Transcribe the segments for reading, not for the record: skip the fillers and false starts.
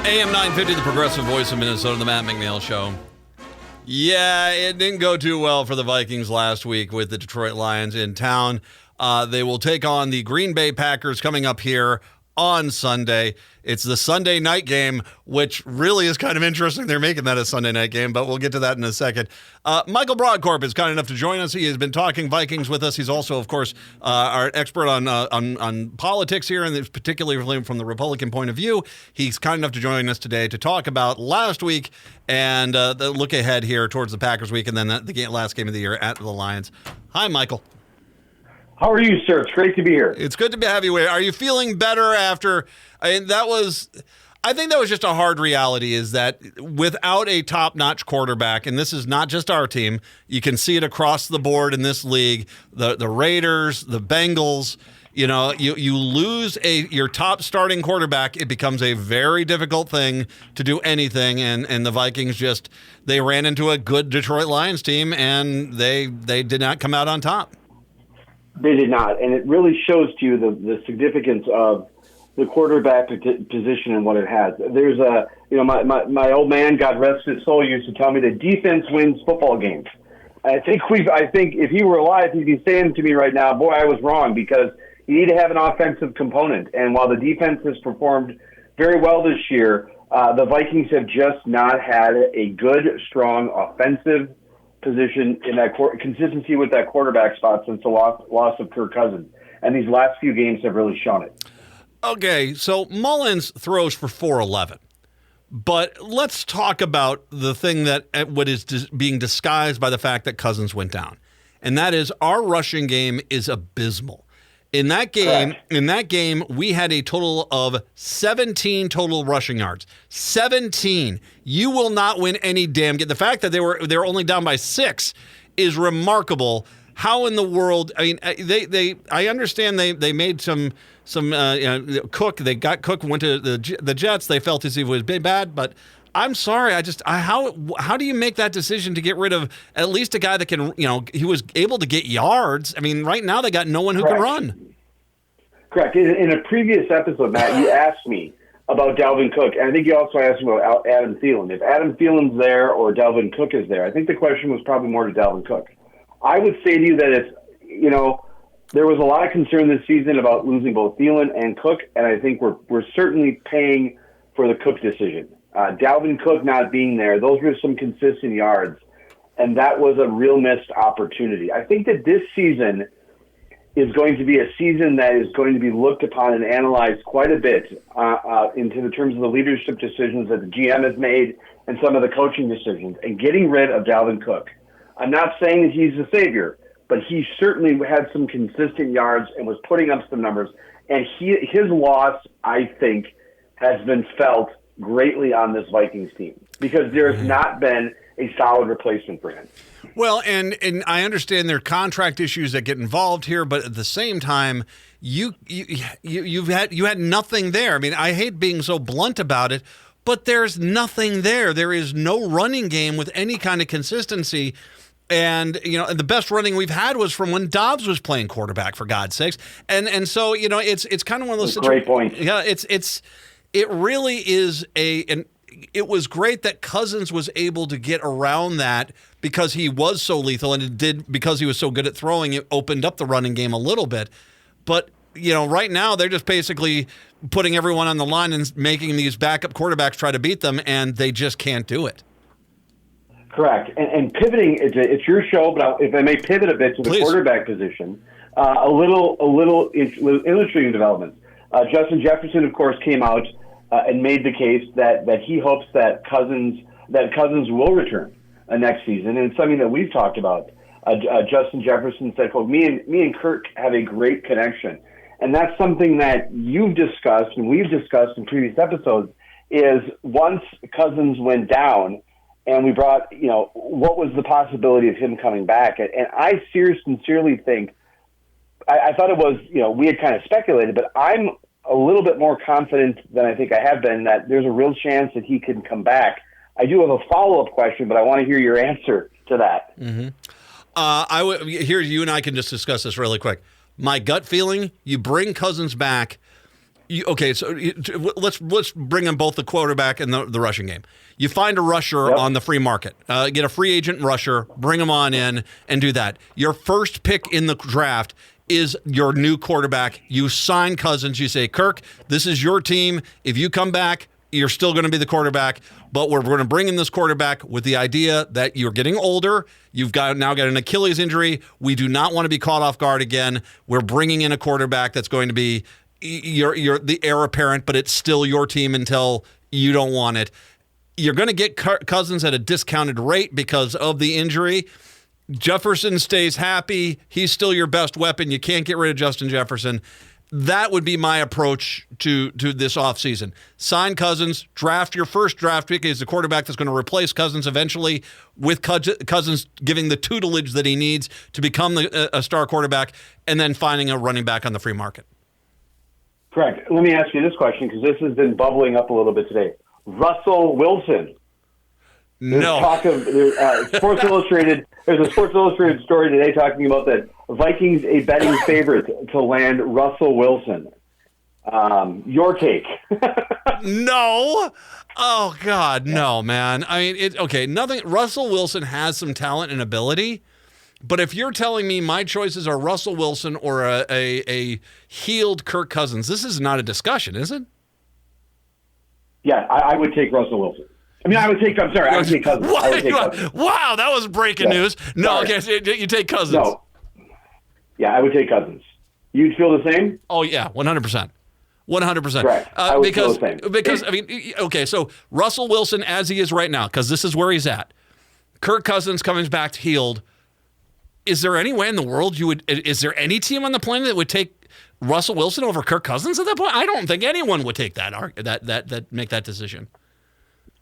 AM 950, the progressive voice of Minnesota, the Matt McNeil Show. Yeah, it didn't go too well for the Vikings last week with the Detroit Lions in town. They will take on the Green Bay Packers coming up here on Sunday. It's the Sunday night game, which really is kind of interesting. They're making that a Sunday night game, but we'll get to that in a second. Michael Brodkorb is kind enough to join us. He has been talking Vikings with us. He's also, of course, our expert on politics here, and particularly from the Republican point of view. He's kind enough to join us today to talk about last week and the look ahead here towards the Packers week, and then the last game of the year at the Lions. Hi, Michael. How are you, sir? It's great to be here. It's good to have you here. Are you feeling better after? I think that was just a hard reality, is that without a top-notch quarterback, and this is not just our team, you can see it across the board in this league, the Raiders, the Bengals, you lose your top starting quarterback, it becomes a very difficult thing to do anything, and the Vikings they ran into a good Detroit Lions team, and they did not come out on top. They did not, and it really shows to you the significance of the quarterback position and what it has. There's my old man, God rest his soul, used to tell me that defense wins football games. I think if he were alive, he'd be saying to me right now, boy, I was wrong, because you need to have an offensive component. And while the defense has performed very well this year, the Vikings have just not had a good, strong offensive position in that consistency with that quarterback spot since the loss of Kirk Cousins. And these last few games have really shown it. Okay, so Mullins throws for 411. But let's talk about the thing what is being disguised by the fact that Cousins went down. And that is our rushing game is abysmal. In that game, we had a total of 17 total rushing yards. 17. You will not win any damn game. The fact that they were only down by 6 is remarkable. How in the world? I mean, I understand they made some Cook. They got Cook, went to the Jets. They felt as if it was bad, but I'm sorry. How do you make that decision to get rid of at least a guy that can, he was able to get yards? I mean, right now they got no one who can run. Correct. In a previous episode, Matt, you asked me about Dalvin Cook, and I think you also asked me about Adam Thielen. If Adam Thielen's there or Dalvin Cook is there, I think the question was probably more to Dalvin Cook. I would say to you that there was a lot of concern this season about losing both Thielen and Cook, and I think we're certainly paying for the Cook decision. Dalvin Cook not being there, those were some consistent yards, and that was a real missed opportunity. I think that this season is going to be a season that is going to be looked upon and analyzed quite a bit into the terms of the leadership decisions that the GM has made and some of the coaching decisions, and getting rid of Dalvin Cook. I'm not saying that he's the savior, but he certainly had some consistent yards and was putting up some numbers, and his loss, I think, has been felt greatly on this Vikings team because there has not been a solid replacement for him. Well, and I understand there are contract issues that get involved here, but at the same time, you had nothing there. I mean, I hate being so blunt about it, but there's nothing there. There is no running game with any kind of consistency. And, the best running we've had was from when Dobbs was playing quarterback, for God's sakes. And so, it's kind of one of those situations. Great point. Yeah, it really is it was great that Cousins was able to get around that because he was so lethal, and because he was so good at throwing, it opened up the running game a little bit. But, right now they're just basically putting everyone on the line and making these backup quarterbacks try to beat them, and they just can't do it. Correct. And pivoting, it's your show, but if I may pivot a bit to the Please. Quarterback position, a little illustrating development. Justin Jefferson, of course, came out and made the case that he hopes that Cousins will return next season, and it's something that we've talked about. Justin Jefferson said, "Quote, me and Kirk have a great connection," and that's something that you've discussed and we've discussed in previous episodes. Is once Cousins went down, and we brought, what was the possibility of him coming back? And I sincerely think, I thought it was, we had kind of speculated, but I'm a little bit more confident than I think I have been that there's a real chance that he can come back. I do have a follow-up question, but I want to hear your answer to that. Mm-hmm. Here, you and I can just discuss this really quick. My gut feeling, you bring Cousins back, Okay, so let's bring in both the quarterback and the rushing game. You find a rusher on the free market, get a free agent rusher, bring him on in, and do that. Your first pick in the draft is your new quarterback. You sign Cousins. You say, Kirk, this is your team. If you come back, you're still going to be the quarterback, but we're going to bring in this quarterback with the idea that you're getting older. You've now got an Achilles injury. We do not want to be caught off guard again. We're bringing in a quarterback that's going to be you're the heir apparent, but it's still your team until you don't want it. You're going to get Cousins at a discounted rate because of the injury. Jefferson stays happy. He's still your best weapon. You can't get rid of Justin Jefferson. That would be my approach to this offseason. Sign Cousins, draft your first draft pick as the quarterback that's going to replace Cousins eventually, with Cousins giving the tutelage that he needs to become a star quarterback, and then finding a running back on the free market. Correct. Let me ask you this question, because this has been bubbling up a little bit today. Russell Wilson. There's talk of Sports Illustrated. There's a Sports Illustrated story today talking about that Vikings a betting favorite to land Russell Wilson. Your take? No. Oh God, no, man. I mean, nothing. Russell Wilson has some talent and ability, but if you're telling me my choices are Russell Wilson or a healed Kirk Cousins, this is not a discussion, is it? Yeah, I would take Russell Wilson. I would take Cousins. Wow, that was breaking news. No, okay, so you take Cousins. No. Yeah, I would take Cousins. You'd feel the same? Oh, yeah, 100%. 100%. Correct. I would feel the same. Because, okay, so Russell Wilson as he is right now, because this is where he's at. Kirk Cousins coming back healed. Is there any way in the world is there any team on the planet that would take Russell Wilson over Kirk Cousins at that point? I don't think anyone would take that make that decision.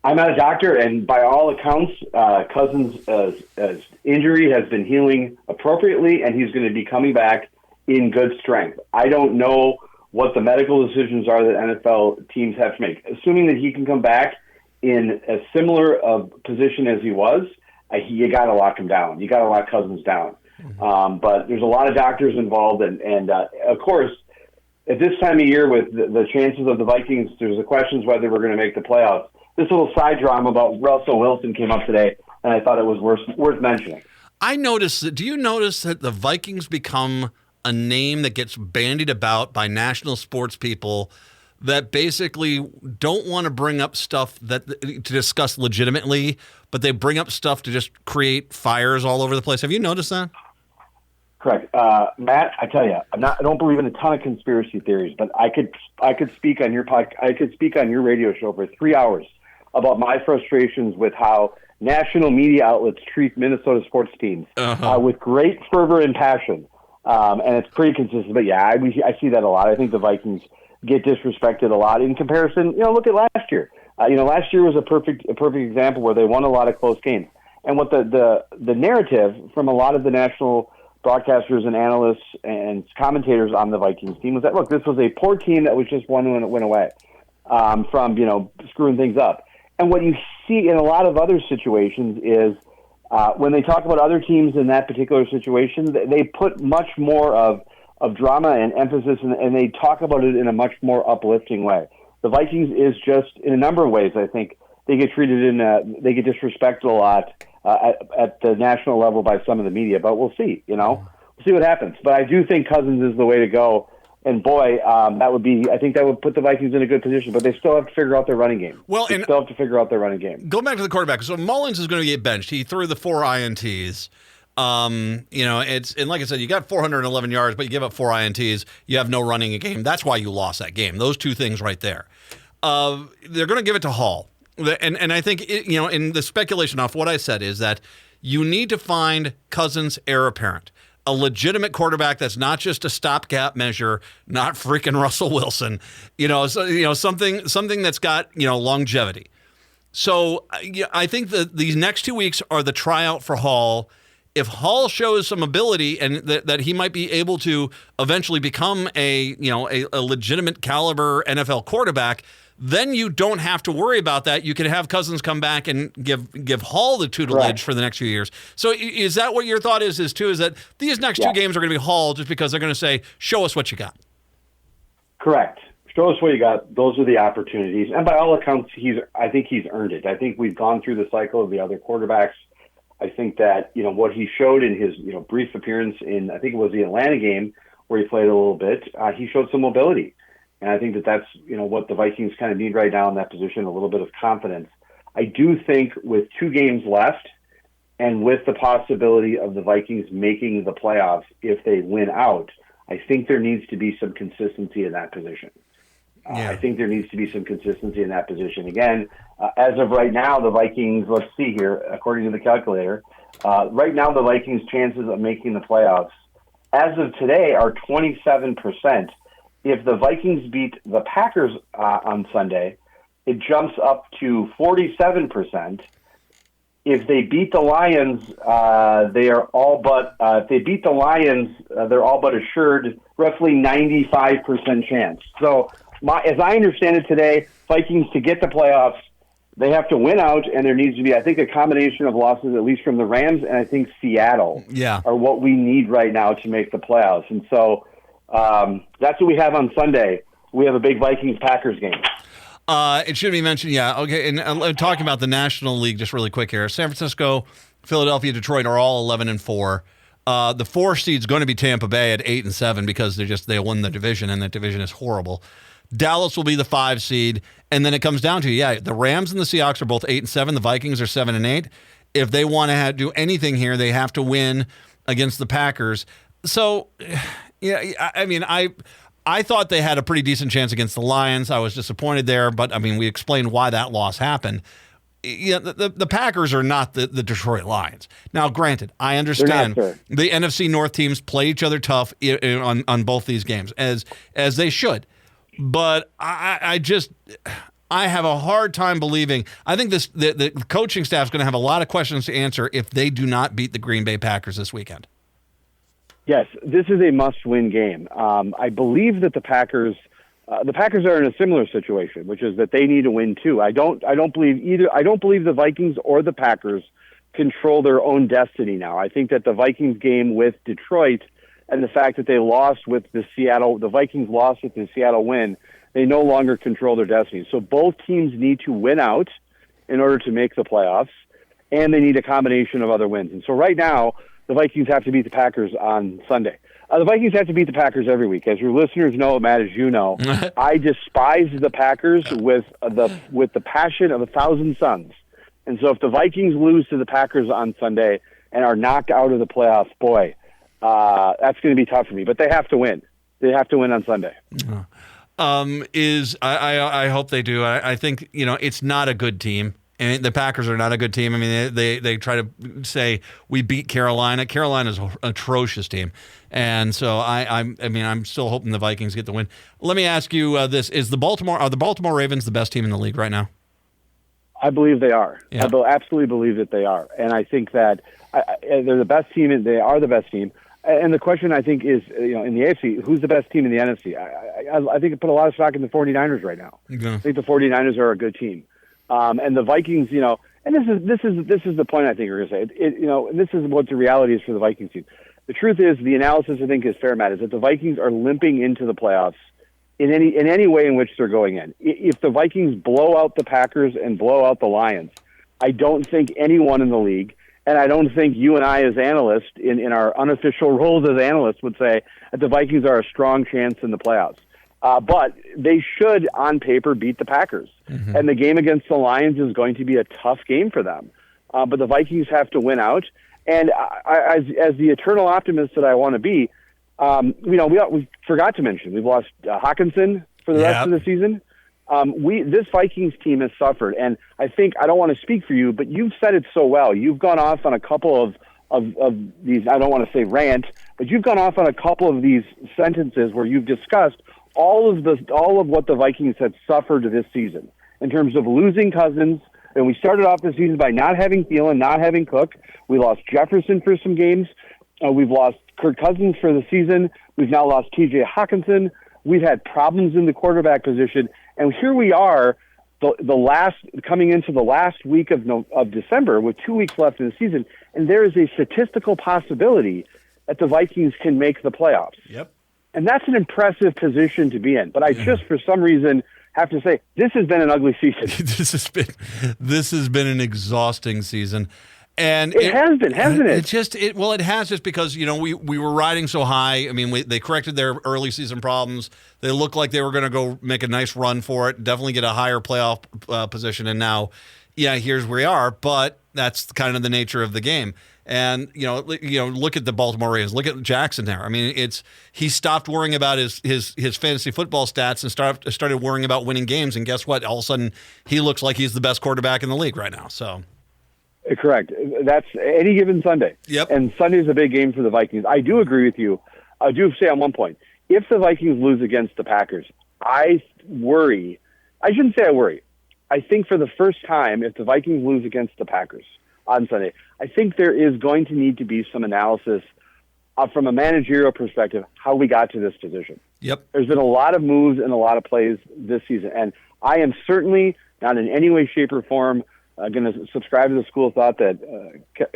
I'm not a doctor, and by all accounts, Cousins' injury has been healing appropriately, and he's going to be coming back in good strength. I don't know what the medical decisions are that NFL teams have to make. Assuming that he can come back in a similar position as he was, you got to lock him down. You got to lock Cousins down. Mm-hmm. But there's a lot of doctors involved, and of course, at this time of year with the chances of the Vikings, there's the questions whether we're going to make the playoffs. This little side drama about Russell Wilson came up today, and I thought it was worth mentioning. I noticed that. Do you notice that the Vikings become a name that gets bandied about by national sports people that basically don't want to bring up stuff to discuss legitimately, but they bring up stuff to just create fires all over the place? Have you noticed that? Correct, Matt. I tell you, I don't believe in a ton of conspiracy theories, but I could speak on your I could speak on your radio show for 3 hours about my frustrations with how national media outlets treat Minnesota sports teams with great fervor and passion, and it's pretty consistent. But yeah, I see that a lot. I think the Vikings get disrespected a lot in comparison. Look at last year. Last year was a perfect example where they won a lot of close games. And what the narrative from a lot of the national broadcasters and analysts and commentators on the Vikings team was that, look, this was a poor team that was just one when it went away from screwing things up. And what you see in a lot of other situations is when they talk about other teams in that particular situation, they put much more of drama and emphasis, and they talk about it in a much more uplifting way. The Vikings is just, in a number of ways, I think, they get treated they get disrespected a lot at the national level by some of the media, but we'll see, We'll see what happens. But I do think Cousins is the way to go. And boy, I think that would put the Vikings in a good position, but they still have to figure out their running game. Go back to the quarterback. So Mullins is going to get benched. He threw the 4 INTs. And like I said, you got 411 yards, but you give up 4 INTs. You have no running game. That's why you lost that game. Those two things right there. They're going to give it to Hall. And I think, in the speculation off what I said is that you need to find Cousins' heir apparent. A legitimate quarterback that's not just a stopgap measure, not freaking Russell Wilson, something that's got, longevity. So I think that these next 2 weeks are the tryout for Hall. If Hall shows some ability and that he might be able to eventually become a legitimate caliber NFL quarterback, then you don't have to worry about that. You can have Cousins come back and give Hall the tutelage for the next few years. So is that what your thought is that these next 2 games are going to be Hall just because they're going to say, show us what you got? Correct. Show us what you got. Those are the opportunities. And by all accounts, I think he's earned it. I think we've gone through the cycle of the other quarterbacks. I think that, what he showed in his, brief appearance in, I think it was the Atlanta game where he played a little bit, he showed some mobility. And I think that that's, what the Vikings kind of need right now in that position, a little bit of confidence. I do think with 2 games left and with the possibility of the Vikings making the playoffs if they win out, I think there needs to be some consistency in that position. I think there needs to be some consistency in that position. Again, as of right now, the Vikings, let's see here, according to the calculator, right now the Vikings' chances of making the playoffs as of today are 27%. If the Vikings beat the Packers on Sunday, it jumps up to 47%. If they beat the Lions, they are all but, if they beat the Lions, they're all but assured roughly 95% chance. So, as I understand it today, Vikings to get the playoffs, they have to win out, and there needs to be, I think, a combination of losses, at least from the Rams and I think Seattle, are what we need right now to make the playoffs. And so that's what we have on Sunday. We have a big Vikings-Packers game. It should be mentioned, okay, and talking about the National League just really quick here. San Francisco, Philadelphia, Detroit are all 11-4. The 4 seed's going to be Tampa Bay at 8-7 because they won the division, and that division is horrible. Dallas will be the 5 seed, and then it comes down to, the Rams and the Seahawks are both 8-7. The Vikings are 7-8. If they want to do anything here, they have to win against the Packers. So, I mean, I thought they had a pretty decent chance against the Lions. I was disappointed there, but, I mean, we explained why that loss happened. The Packers are not the Detroit Lions. Now, granted, I understand the NFC North teams play each other tough on both these games, as they should. But I have a hard time believing. I think the coaching staff is going to have a lot of questions to answer if they do not beat the Green Bay Packers this weekend. Yes, this is a must-win game. I believe that the Packers are in a similar situation, which is that they need to win too. I don't believe either. I don't believe the Vikings or the Packers control their own destiny now. I think that the Vikings game with Detroit and the fact that they lost with the Vikings lost with the Seattle win, they no longer control their destiny. So both teams need to win out in order to make the playoffs, and they need a combination of other wins. And so right now, the Vikings have to beat the Packers on Sunday. The Vikings have to beat the Packers every week. As your listeners know, Matt, as you know, I despise the Packers with the passion of 1,000 suns. And so if the Vikings lose to the Packers on Sunday and are knocked out of the playoffs, boy, that's going to be tough for me. But they have to win. They have to win on Sunday. I hope they do. I think, it's not a good team. And the Packers are not a good team. I mean, they try to say we beat Carolina. Carolina's an atrocious team. And so I'm still hoping the Vikings get the win. Let me ask you this. Are the Baltimore Ravens the best team in the league right now? I believe they are. Yeah. I absolutely believe that they are. And I think that they're the best team, and they are the best team. And the question, I think, is, in the AFC, who's the best team in the NFC? I think I put a lot of stock in the 49ers right now. Yeah. I think the 49ers are a good team. And the Vikings, and this is the point I think we're going to say. This is what the reality is for the Vikings team. The truth is, the analysis I think is fair, Matt, is that the Vikings are limping into the playoffs in any way in which they're going in. If the Vikings blow out the Packers and blow out the Lions, I don't think anyone in the league, and I don't think you and I as analysts in our unofficial roles as analysts would say that the Vikings are a strong chance in the playoffs. But they should, on paper, beat the Packers. Mm-hmm. And the game against the Lions is going to be a tough game for them. But the Vikings have to win out. And as the eternal optimist that I want to be, we forgot to mention, we've lost Hawkinson for the rest of the season. This Vikings team has suffered. And I think, I don't want to speak for you, but you've said it so well. You've gone off on a couple of these, I don't want to say rant, but you've gone off on a couple of these sentences where you've discussed all of what the Vikings have suffered this season in terms of losing Cousins. And we started off the season by not having Thielen, not having Cook. We lost Jefferson for some games. We've lost Kirk Cousins for the season. We've now lost T.J. Hawkinson. We've had problems in the quarterback position. And here we are, coming into the last week of December with 2 weeks left in the season, and there is a statistical possibility that the Vikings can make the playoffs. Yep. And that's an impressive position to be in. But I just, for some reason, have to say, this has been an ugly season. This has been an exhausting season. And it has been, hasn't it? It has, just because, we were riding so high. I mean, they corrected their early season problems. They looked like they were going to go make a nice run for it, definitely get a higher playoff position. And now, here's where we are. But that's kind of the nature of the game. And, look at the Baltimore Ravens. Look at Jackson there. I mean, he stopped worrying about his fantasy football stats and started worrying about winning games. And guess what? All of a sudden, he looks like he's the best quarterback in the league right now. So, correct. That's any given Sunday. Yep. And Sunday's a big game for the Vikings. I do agree with you. I do say on one point, if the Vikings lose against the Packers, I worry. I shouldn't say I worry. I think for the first time, if the Vikings lose against the Packers on Sunday, I think there is going to need to be some analysis from a managerial perspective how we got to this position. Yep. There's been a lot of moves and a lot of plays this season, and I am certainly not in any way, shape, or form going to subscribe to the school of thought that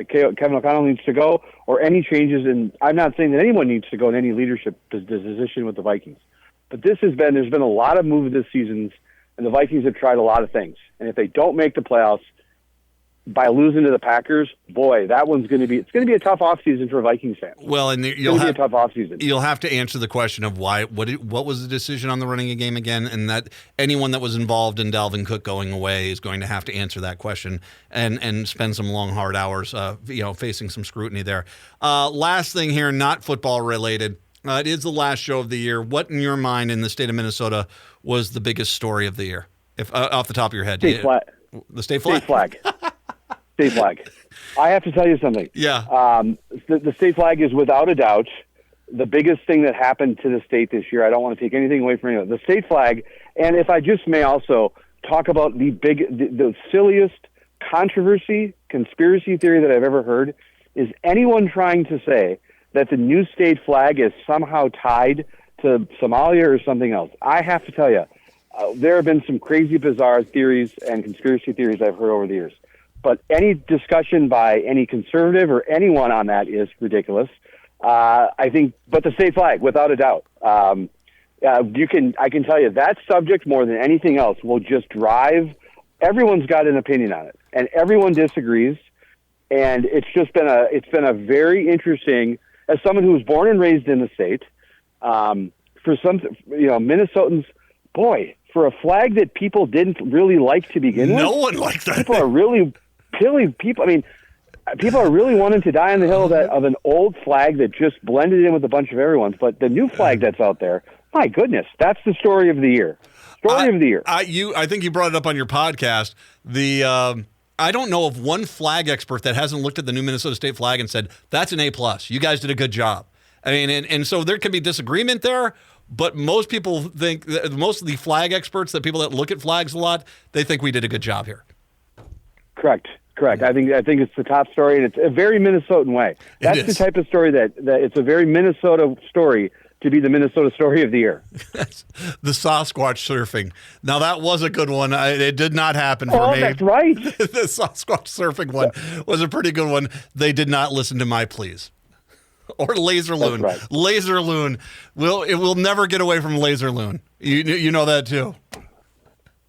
Kevin O'Connell needs to go, or any changes in. I'm not saying that anyone needs to go in any leadership position with the Vikings, but there's been a lot of moves this season, and the Vikings have tried a lot of things, and if they don't make the playoffs by losing to the Packers, boy, it's going to be a tough offseason for Vikings fans. Well, and it's going to be a tough offseason. You'll have to answer the question of why. What was the decision on the running game again? And that anyone that was involved in Dalvin Cook going away is going to have to answer that question and spend some long, hard hours, facing some scrutiny there. Last thing here, not football related. It is the last show of the year. What, in your mind, in the state of Minnesota, was the biggest story of the year? If off the top of your head, state flag. The state flag. State flag. State flag. I have to tell you something. Yeah. The state flag is without a doubt the biggest thing that happened to the state this year. I don't want to take anything away from anyone. The state flag, and if I just may also talk about the silliest conspiracy theory that I've ever heard, is anyone trying to say that the new state flag is somehow tied to Somalia or something else. I have to tell you, there have been some crazy, bizarre theories and conspiracy theories I've heard over the years. But any discussion by any conservative or anyone on that is ridiculous. I think, but the state flag, without a doubt, I can tell you that subject more than anything else will just drive. Everyone's got an opinion on it, and everyone disagrees. And it's been a very interesting, as someone who was born and raised in the state, for some, Minnesotans, boy, for a flag that people didn't really like to begin with. No one liked that. People are really people are really wanting to die on the hill of an old flag that just blended in with a bunch of everyone's. But the new flag that's out there, my goodness, that's the story of the year. I think you brought it up on your podcast. I don't know of one flag expert that hasn't looked at the new Minnesota state flag and said, that's an A+. You guys did a good job. I mean, and so there can be disagreement there, but most people think, most of the flag experts, the people that look at flags a lot, they think we did a good job here. Correct. I think it's the top story, and it's a very Minnesotan way. That's the type of story that it's a very Minnesota story to be the Minnesota story of the year. The Sasquatch surfing. Now, that was a good one. It did not happen for me. Oh, that's right. The Sasquatch surfing one was a pretty good one. They did not listen to my pleas. Or Laser Loon. That's right. Laser Loon. It will never get away from Laser Loon. You know that, too.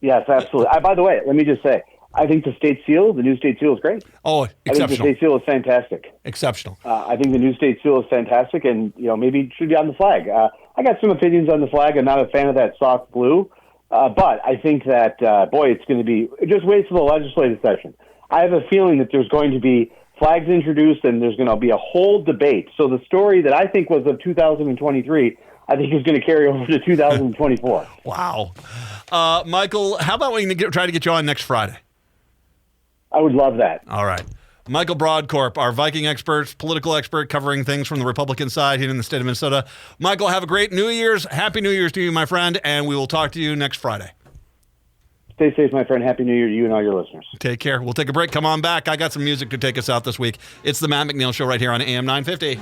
Yes, absolutely. By the way, let me just say, I think the new state seal is great. Oh, exceptional. I think the state seal is fantastic. Exceptional. I think the new state seal is fantastic, and maybe it should be on the flag. I got some opinions on the flag. I'm not a fan of that soft blue, but I think that it's going to be. Just wait for the legislative session. I have a feeling that there's going to be flags introduced, and there's going to be a whole debate. So the story that I think was of 2023, I think is going to carry over to 2024. Wow, Michael, how about we try to get you on next Friday? I would love that. All right. Michael Brodkorb, our Viking expert, political expert, covering things from the Republican side here in the state of Minnesota. Michael, have a great New Year's. Happy New Year's to you, my friend, and we will talk to you next Friday. Stay safe, my friend. Happy New Year to you and all your listeners. Take care. We'll take a break. Come on back. I got some music to take us out this week. It's the Matt McNeil Show right here on AM 950.